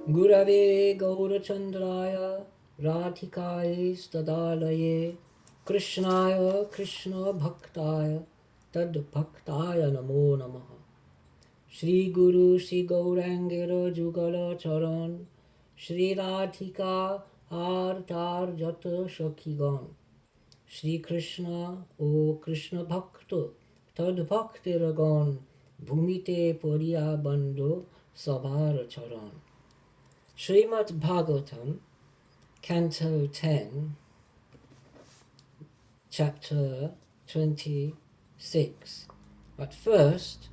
Gurave Gaurachandraya Radhikaye Stadalaye Krishnaya Krishna Bhaktaya Tad Bhaktaya Namo Namaha. Shri Guru Shri Gaurangera Jugala Charan Shri Radhika Har Tar Jata Shakhigan Shri Krishna O Krishna Bhakta Tad Bhaktiragan Bhumite Poriya Bando Sabhara Charan. Srimad Bhagavatam, Canto 10, Chapter 26. But first,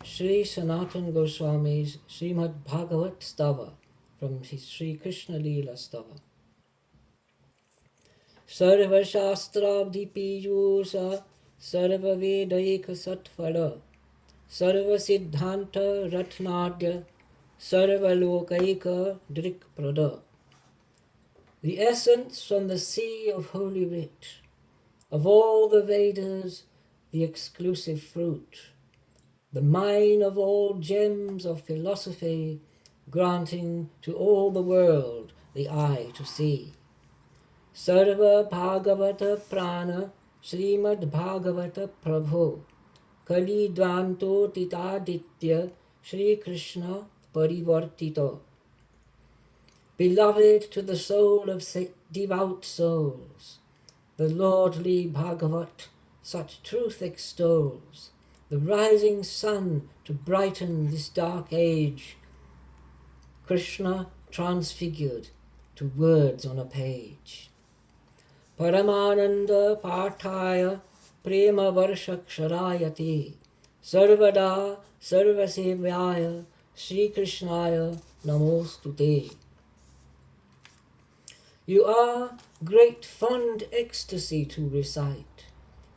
Sri Sanatana Goswami's Srimad Bhagavat Stava from his Sri Krishna Leela Stava. Sarva Shastrabdi Piyusa Sarva Vedaika Satfala Sarva Siddhanta Ratnadya Sarva Lokaika Drikprada. The essence from the sea of Holy Writ, of all the Vedas, the exclusive fruit, the mine of all gems of philosophy, granting to all the world the eye to see. Sarva Bhagavata Prana Srimad Bhagavata Prabhu Kali Dvanto Titaditya Shri Krishna Parivartito. Beloved to the soul of devout souls, the lordly Bhagavat such truth extols, the rising sun to brighten this dark age, Krishna transfigured to words on a page. Paramananda Parthaya Prema Varshaksharayati Sarvada Sarvasevyaya Sri Krishnaya Namostute. You are great fond ecstasy to recite,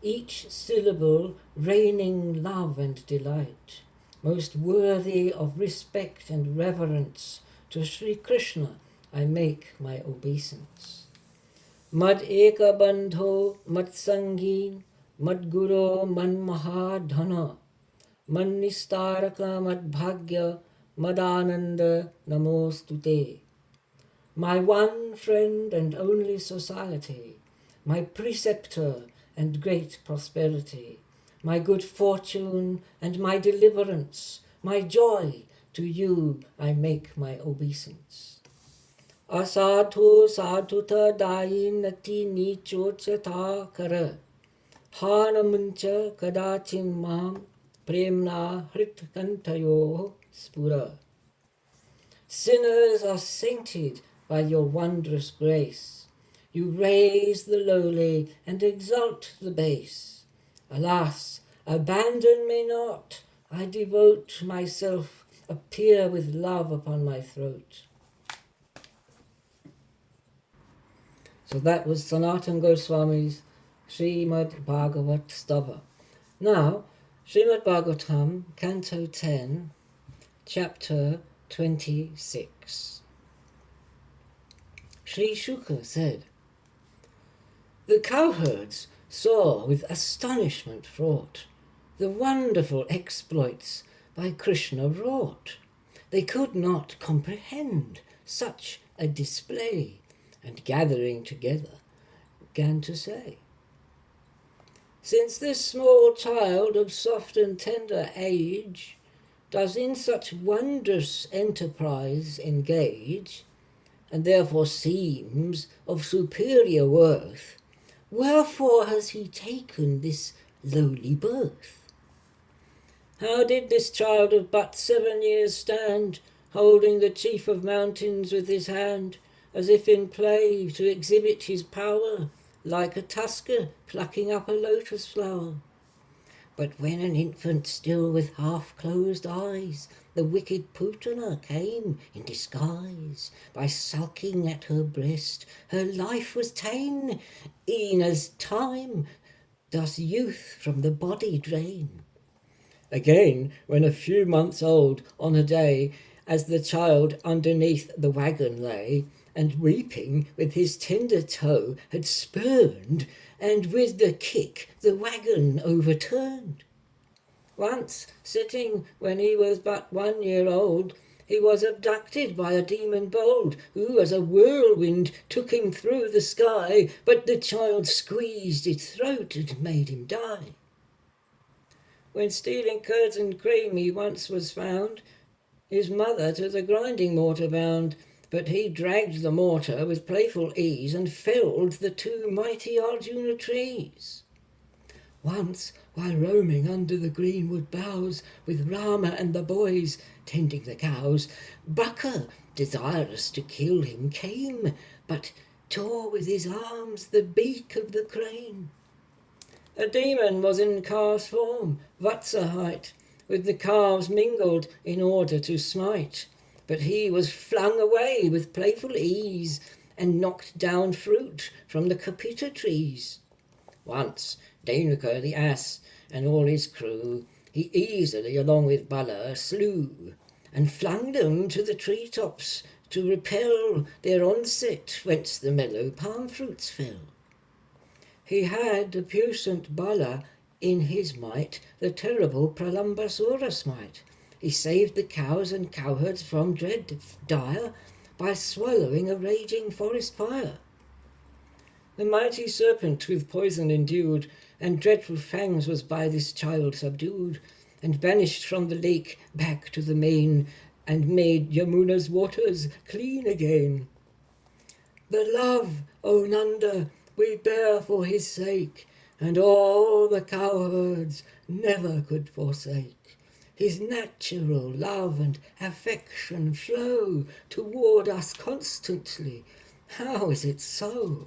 each syllable raining love and delight, most worthy of respect and reverence. To Sri Krishna I make my obeisance. Mad eka bandho mad sangin mad guru man mahadhana man nistaraka mad bhagya mad ananda namostute. My one friend and only society, my preceptor and great prosperity, my good fortune and my deliverance, my joy, to you I make my obeisance. Asadhu sadhuta dayinati nichotata kara hanamuncha kadachim mam premna hritkantayo spura. Sinners are sainted by your wondrous grace. You raise the lowly and exalt the base. Alas, abandon me not, I devote myself, appear with love upon my throat. So that was Sanatana Goswami's Srimad Bhagavat Stava. Now, Srimad Bhagavatam, Canto 10, Chapter 26. Sri Shuka said, the cowherds saw with astonishment fraught the wonderful exploits by Krishna wrought. They could not comprehend such a display, and gathering together began to say, since this small child of soft and tender age does in such wondrous enterprise engage, and therefore seems of superior worth, wherefore has he taken this lowly birth? How did this child of but 7 years stand, holding the chief of mountains with his hand, as if in play to exhibit his power, like a tusker plucking up a lotus flower? But when an infant still with half-closed eyes, the wicked Putana came in disguise. By sulking at her breast, her life was ta'en, e'en as time does youth from the body drain. Again, when a few months old, on a day, as the child underneath the wagon lay, and weeping with his tender toe had spurned, and with the kick the wagon overturned. Once, sitting when he was but 1 year old, he was abducted by a demon bold, who as a whirlwind took him through the sky, but the child squeezed its throat and made him die. When stealing curds and cream he once was found, his mother to the grinding mortar bound, but he dragged the mortar with playful ease and felled the two mighty Arjuna trees. Once, while roaming under the greenwood boughs, with Rama and the boys tending the cows, Baka, desirous to kill him, came, but tore with his arms the beak of the crane. A demon was in calf's form, Vatsa height, with the calves mingled in order to smite, but he was flung away with playful ease, and knocked down fruit from the Kapita trees. Once Dhenuka the ass and all his crew he easily along with Bala slew, and flung them to the tree-tops to repel their onset whence the mellow palm fruits fell. He had the puissant Bala in his might, the terrible Pralambasura smite. He saved the cows and cowherds from dread dire by swallowing a raging forest fire. The mighty serpent with poison endued, and dreadful fangs was by this child subdued, and banished from the lake back to the main, and made Yamuna's waters clean again. The love, O Nanda, we bear for his sake, and all the cowherds never could forsake. His natural love and affection flow toward us constantly. How is it so?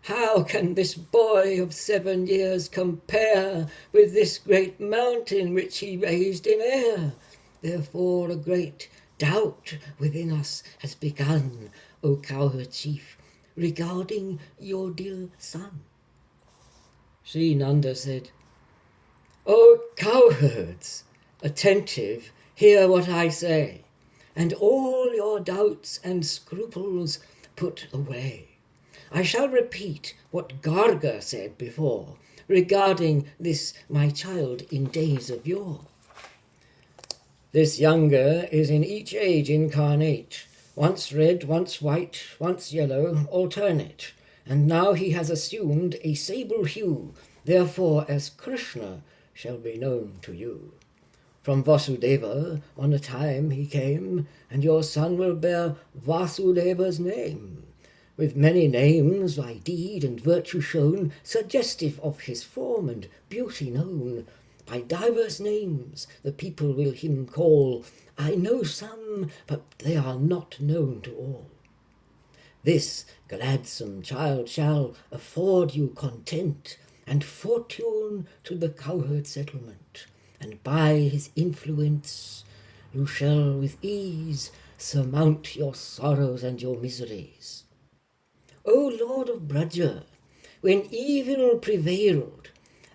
How can this boy of 7 years compare with this great mountain which he raised in air? Therefore a great doubt within us has begun, O cowherd chief, regarding your dear son. Sri Nanda said, O cowherds, attentive, hear what I say, and all your doubts and scruples put away. I shall repeat what Garga said before, regarding this my child in days of yore. This younger is in each age incarnate, once red, once white, once yellow, alternate, and now he has assumed a sable hue, therefore as Krishna shall be known to you. From Vasudeva on a time he came, and your son will bear Vasudeva's name, with many names by deed and virtue shown, suggestive of his form and beauty known. By divers names the people will him call. I know some, but they are not known to all. This gladsome child shall afford you content and fortune to the cowherd settlement, and by his influence you shall with ease surmount your sorrows and your miseries. O Lord of Braja, when evil prevailed,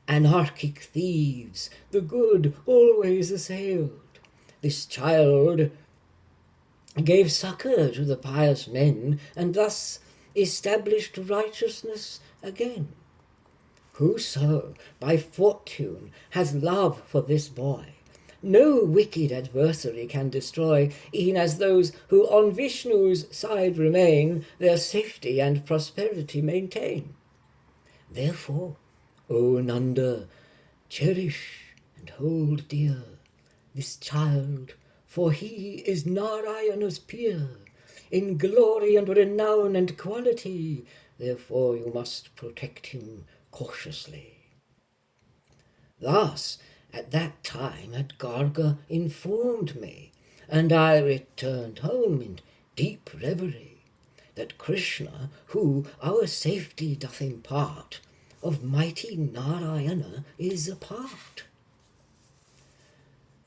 anarchic thieves the good always assailed. This child gave succour to the pious men, and thus established righteousness again. Whoso by fortune has love for this boy, no wicked adversary can destroy, e'en as those who on Vishnu's side remain, their safety and prosperity maintain. Therefore, O Nanda, cherish and hold dear this child, for he is Narayana's peer, in glory and renown and quality, therefore you must protect him cautiously. Thus at that time had Garga informed me, and I returned home in deep reverie, that Krishna, who our safety doth impart, of mighty Narayana is a part.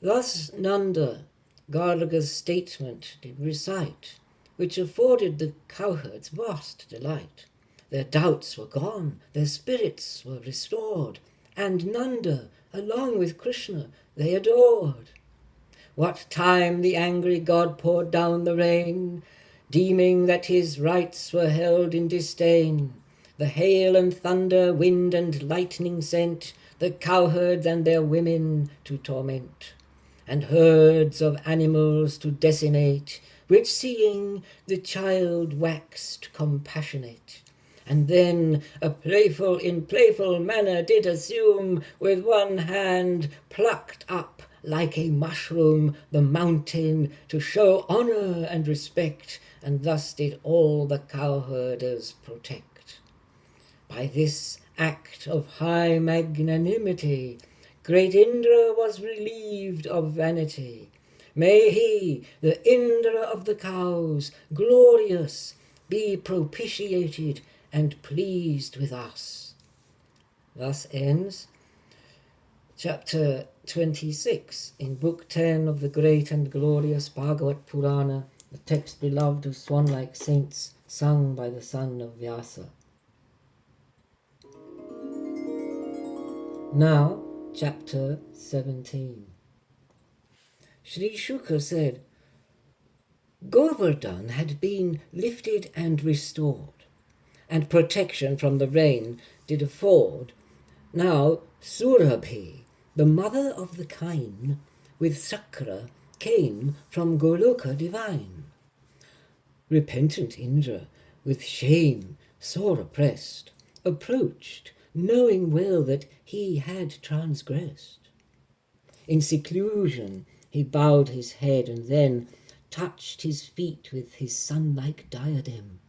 Thus Nanda Garga's statement did recite, which afforded the cowherds vast delight. Their doubts were gone, their spirits were restored, and Nanda, along with Krishna, they adored. What time the angry god poured down the rain, deeming that his rights were held in disdain, the hail and thunder, wind and lightning sent the cowherds and their women to torment. and herds of animals to decimate, which seeing the child waxed compassionate, and then in playful manner did assume, with one hand plucked up like a mushroom the mountain to show honour and respect, and thus did all the cowherders protect. By this act of high magnanimity, great Indra was relieved of vanity. May he, the Indra of the cows, glorious, be propitiated and pleased with us. Thus ends chapter 26 in Book 10 of the great and glorious Bhagavat Purana, the text beloved of swan-like saints, sung by the son of Vyasa. Now, chapter 17. Sri Shuka said, Govardhan had been lifted and restored, and protection from the rain did afford. Now Surabhi, the mother of the kine, with Sakra came from Goloka divine. Repentant Indra, with shame sore oppressed, approached, knowing well that he had transgressed. In seclusion he bowed his head, and then touched his feet with his sun-like diadem.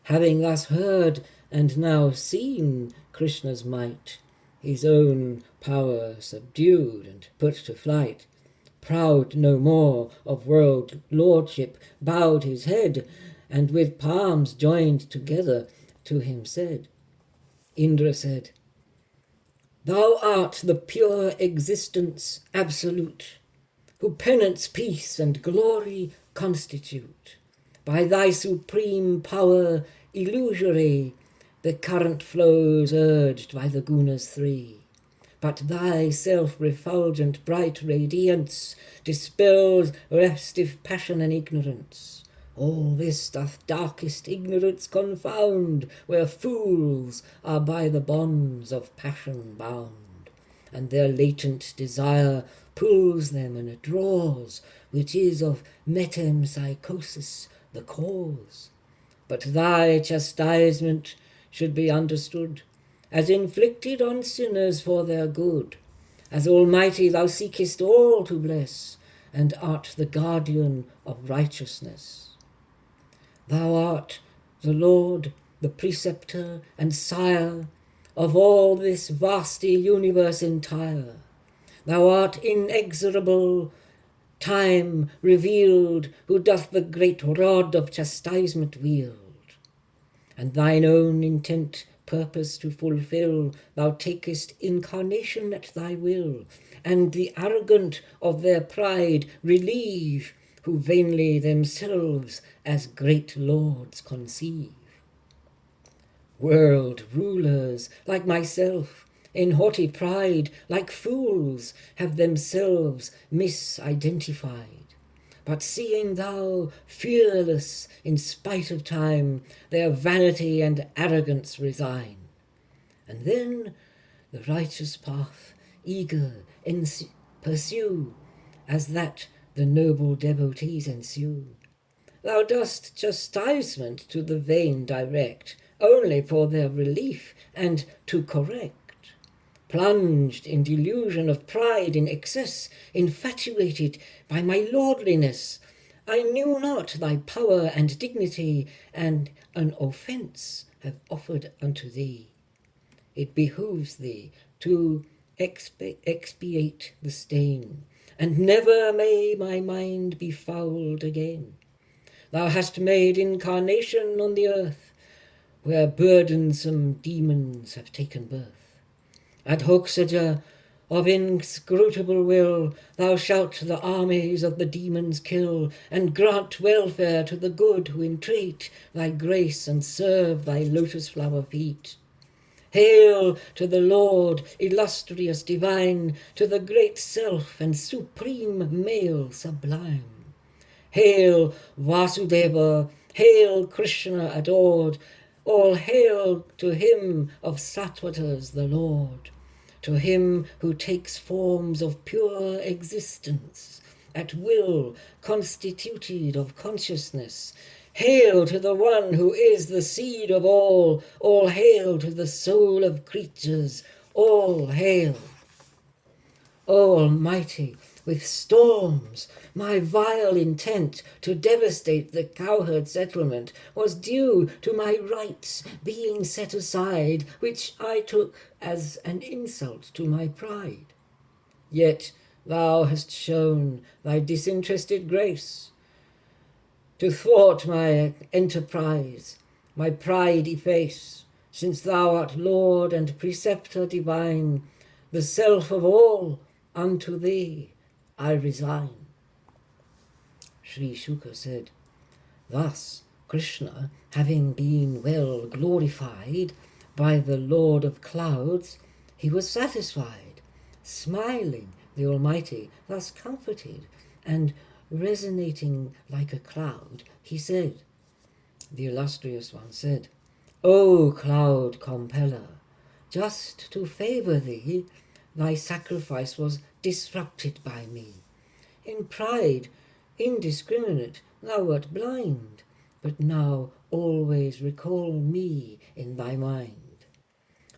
Having thus heard and now seen Krishna's might, his own power subdued and put to flight, proud no more of world lordship, bowed his head, and with palms joined together to him said, Indra said, Thou art the pure existence absolute, who penance, peace, and glory constitute. By thy supreme power illusory, the current flows urged by the gunas three. But thy self-refulgent bright radiance dispels restive passion and ignorance. All this doth darkest ignorance confound, where fools are by the bonds of passion bound, and their latent desire pulls them and draws, which is of metempsychosis the cause. But thy chastisement should be understood as inflicted on sinners for their good. As Almighty thou seekest all to bless, and art the guardian of righteousness. Thou art the Lord, the preceptor and sire of all this vasty universe entire. Thou art inexorable, time revealed, who doth the great rod of chastisement wield. And thine own intent purpose to fulfill, thou takest incarnation at thy will, and the arrogant of their pride relieve, who vainly themselves as great lords conceive. World rulers like myself, in haughty pride, like fools, have themselves misidentified. But seeing thou fearless in spite of time, their vanity and arrogance resign. And then the righteous path eager pursue, as that the noble devotees ensue. Thou dost chastisement to the vain direct, only for their relief and to correct. Plunged in delusion of pride in excess, infatuated by my lordliness, I knew not thy power and dignity, and an offence have offered unto thee. It behooves thee to expiate the stain, and never may my mind be fouled again. Thou hast made incarnation on the earth, where burdensome demons have taken birth. Adhokshaja, of inscrutable will, thou shalt the armies of the demons kill, and grant welfare to the good who entreat thy grace and serve thy lotus flower feet. Hail to the Lord, illustrious divine, to the great self and supreme male sublime. Hail Vasudeva, hail Krishna adored, all hail to him of Sattvatas the Lord, To him who takes forms of pure existence, at will constituted of consciousness, hail to the one who is the seed of all hail to the soul of creatures, all hail. O Almighty, with storms, my vile intent to devastate the cowherd settlement was due to my rights being set aside, which I took as an insult to my pride. Yet thou hast shown thy disinterested grace to thwart my enterprise, my pride efface, since thou art Lord and Preceptor divine, the self of all, unto thee I resign. Sri Shuka said, thus Krishna, having been well glorified by the Lord of Clouds, he was satisfied. Smiling, the Almighty, thus comforted, and resonating like a cloud, he said, the illustrious one said, O cloud compeller, just to favour thee, thy sacrifice was disrupted by me. In pride, indiscriminate, thou wert blind, but now always recall me in thy mind.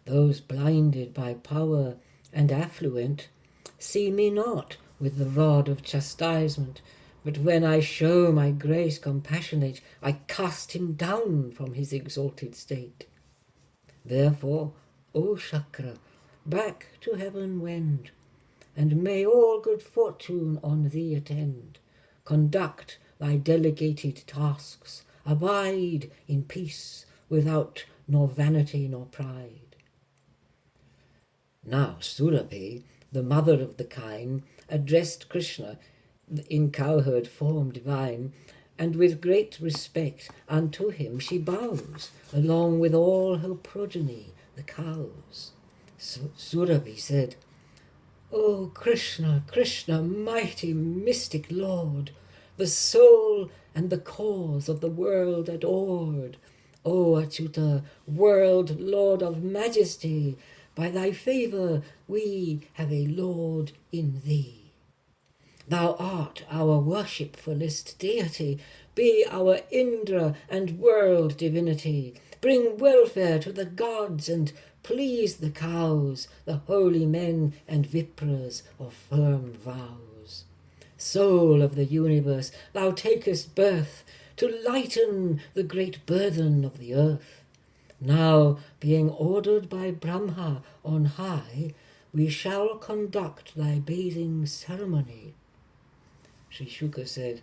Those blinded by power and affluent see me not with the rod of chastisement, but when I show my grace compassionate, I cast him down from his exalted state. Therefore, O Shakra, back to heaven wend, and may all good fortune on thee attend. Conduct thy delegated tasks, abide in peace, without nor vanity nor pride. Now Surabhi, the mother of the kine, addressed Krishna in cowherd form divine, and with great respect unto him she bows, along with all her progeny, the cows. Surabhi said, O Krishna, Krishna, mighty mystic Lord, the soul and the cause of the world adored, O Achyuta, world Lord of majesty, by thy favour we have a Lord in thee. Thou art our worshipfulest deity, be our Indra and world divinity. Bring welfare to the gods and please the cows, the holy men and Vipras of firm vows. Soul of the universe, thou takest birth to lighten the great burden of the earth. Now, being ordered by Brahma on high, we shall conduct thy bathing ceremony. Sri Shuka said,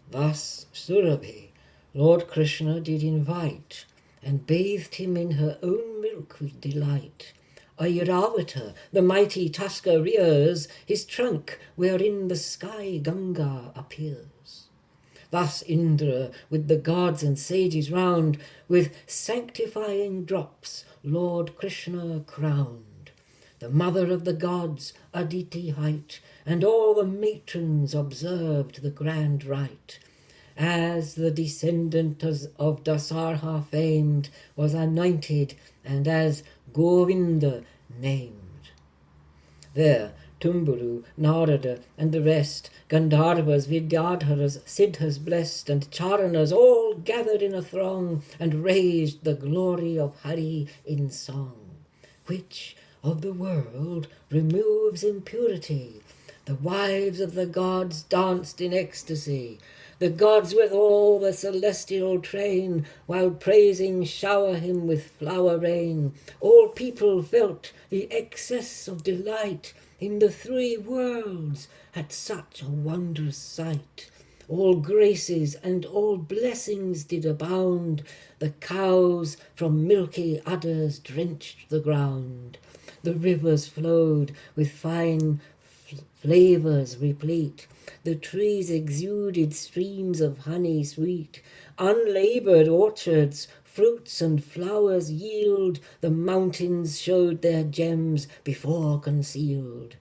thus Surabhi, Lord Krishna did invite, and bathed him in her own milk with delight. Airavata, the mighty Tusker rears his trunk, wherein the sky Ganga appears. Thus Indra, with the gods and sages round, with sanctifying drops Lord Krishna crowned. The mother of the gods, Aditi hight, and all the matrons observed the grand rite, as the descendant of Dasarha famed was anointed, and as Govinda named. There Tumburu, Narada, and the rest, Gandharvas, Vidyadharas, Siddhas blessed, and Charanas, all gathered in a throng, and raised the glory of Hari in song, which of the world removes impurity. The wives of the gods danced in ecstasy, the gods with all the celestial train, while praising shower him with flower rain. All people felt the excess of delight in the three worlds at such a wondrous sight. All graces and all blessings did abound, the cows from milky udders drenched the ground. The rivers flowed with fine flavours replete, the trees exuded streams of honey sweet, unlaboured orchards fruits and flowers yield, the mountains showed their gems before concealed.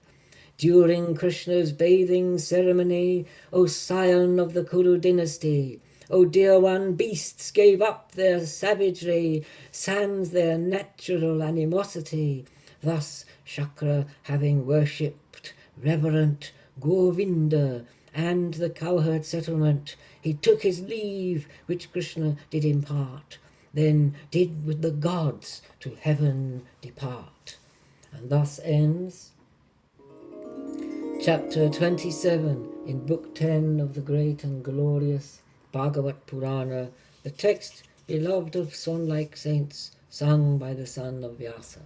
During Krishna's bathing ceremony, O scion of the Kuru dynasty, O dear one, beasts gave up their savagery, sans their natural animosity. Thus Shakra, having worshipped reverent Govinda and the cowherd settlement, he took his leave, which Krishna did impart, then did with the gods to heaven depart. And thus ends chapter 27 in Book 10 of the great and glorious Bhagavat Purana, the text beloved of swan-like saints, sung by the son of Vyasa.